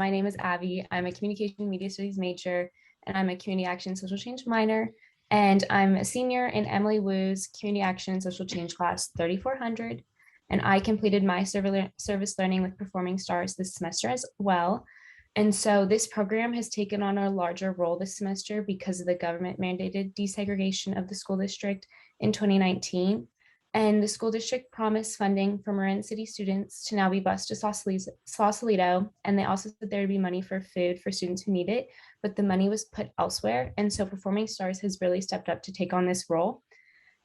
My name is Abbie. I'm a communication and media studies major, and I'm a community action social change minor. And I'm a senior in Emily Wu's community action and social change class 3400. And I completed my service learning with Performing Stars this semester as well. And so this program has taken on a larger role this semester because of the government mandated desegregation of the school district in 2019. And the school district promised funding for Marin City students to now be bused to Sausalito. And they also said there would be money for food for students who need it, but the money was put elsewhere. And so Performing Stars has really stepped up to take on this role.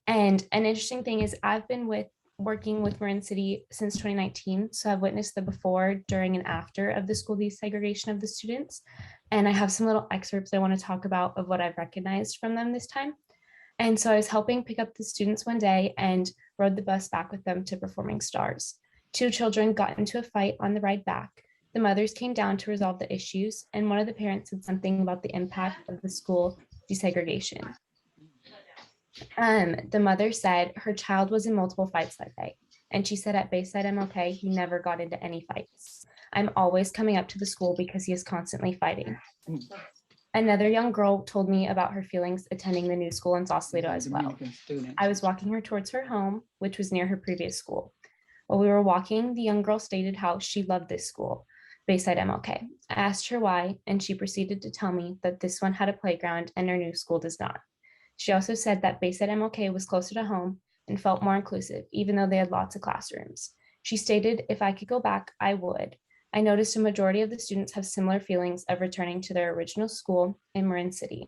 And an interesting thing is I've been working with Marin City since 2019. So I've witnessed the before, during, and after of the school desegregation of the students. And I have some little excerpts I want to talk about of what I've recognized from them this time. And so I was helping pick up the students one day and rode the bus back with them to Performing Stars. Two children got into a fight on the ride back. The mothers came down to resolve the issues, and one of the parents said something about the impact of the school desegregation. The mother said her child was in multiple fights that day. And she said at Bayside MLK, he never got into any fights. I'm always coming up to the school because he is constantly fighting. Another young girl told me about her feelings attending the new school in Sausalito as well. I was walking her towards her home, which was near her previous school. While we were walking, the young girl stated how she loved this school, Bayside MLK. I asked her why, and she proceeded to tell me that this one had a playground and her new school does not. She also said that Bayside MLK was closer to home and felt more inclusive, even though they had lots of classrooms. She stated if I could go back, I would. I noticed a majority of the students have similar feelings of returning to their original school in Marin City.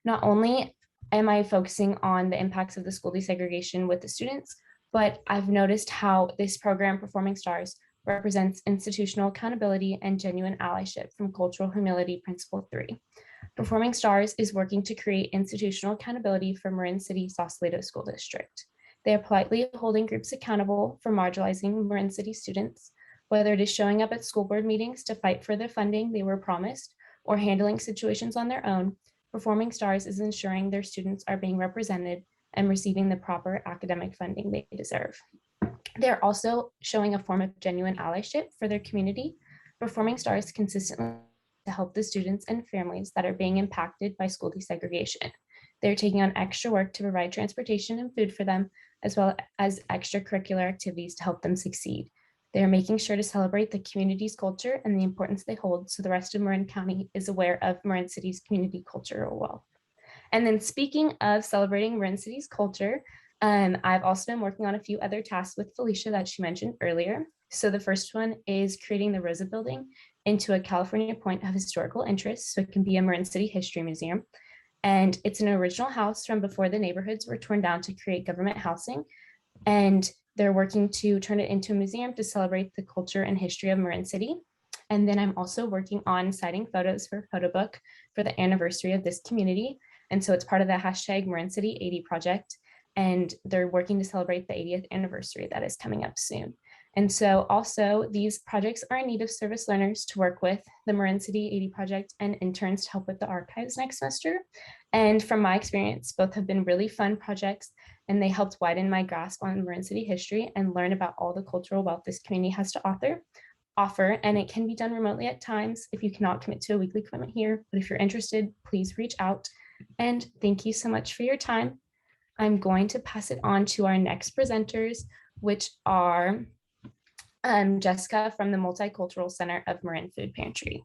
Not only am I focusing on the impacts of the school desegregation with the students, but I've noticed how this program, Performing Stars, represents institutional accountability and genuine allyship from Cultural Humility Principle 3. Performing Stars is working to create institutional accountability for Marin City Sausalito School District. They are politely holding groups accountable for marginalizing Marin City students, whether it is showing up at school board meetings to fight for the funding they were promised or handling situations on their own. Performing Stars is ensuring their students are being represented and receiving the proper academic funding they deserve. They're also showing a form of genuine allyship for their community. Performing Stars consistently to help the students and families that are being impacted by school desegregation. They're taking on extra work to provide transportation and food for them, as well as extracurricular activities to help them succeed. They're making sure to celebrate the community's culture and the importance they hold so the rest of Marin County is aware of Marin City's community cultural wealth. And then speaking of celebrating Marin City's culture, I've also been working on a few other tasks with Felicia that she mentioned earlier. So the first one is creating the Rosa Building into a California point of historical interest, so it can be a Marin City History Museum. And it's an original house from before the neighborhoods were torn down to create government housing. And they're working to turn it into a museum to celebrate the culture and history of Marin City. And then I'm also working on citing photos for a photo book for the anniversary of this community. And so it's part of the hashtag Marin City 80 project. And they're working to celebrate the 80th anniversary that is coming up soon. And so also these projects are in need of service learners to work with the Marin City 80 project and interns to help with the archives next semester. And from my experience, both have been really fun projects, and they helped widen my grasp on Marin City history and learn about all the cultural wealth this community has to offer. And it can be done remotely at times if you cannot commit to a weekly commitment here. But if you're interested, please reach out. And thank you so much for your time. I'm going to pass it on to our next presenters, which are Jessica from the Multicultural Center of Marin Food Pantry.